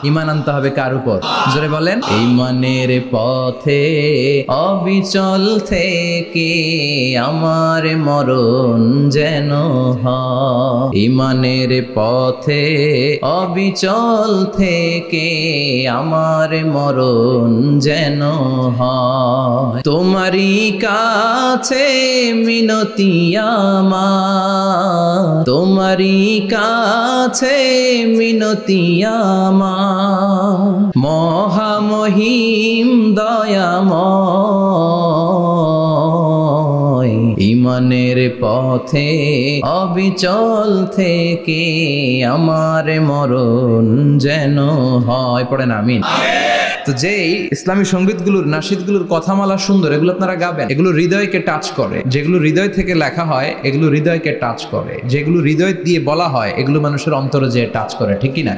ঈমান আনতে হবে কার উপর? জোরে বলেন। ঈমানের পথে অবিচল থেকে আমার মরণ যেন হয়। ঈমানের পথে অবিচল থেকে আমার মরণ যেন হয়। তোমারই কাছে মিনতি আমার, তোমারই কাছে মিনতি আমার, মহামহিম দয়াময়। ঈমানের পথে অবিচল থেকে আমার মরণ যেন হয়। পড়েন আমিন। তো যেই ইসলামী সঙ্গীতগুলোর নাশিদগুলোর কথামালা সুন্দর, এগুলো আপনারা গাবেন, এগুলো হৃদয়কে টাচ করে। যেগুলো হৃদয় থেকে লেখা হয় এগুলো হৃদয়কে টাচ করে। যেগুলো হৃদয় দিয়ে বলা হয় এগুলো মানুষের অন্তরে যে টাচ করে, ঠিক কি না?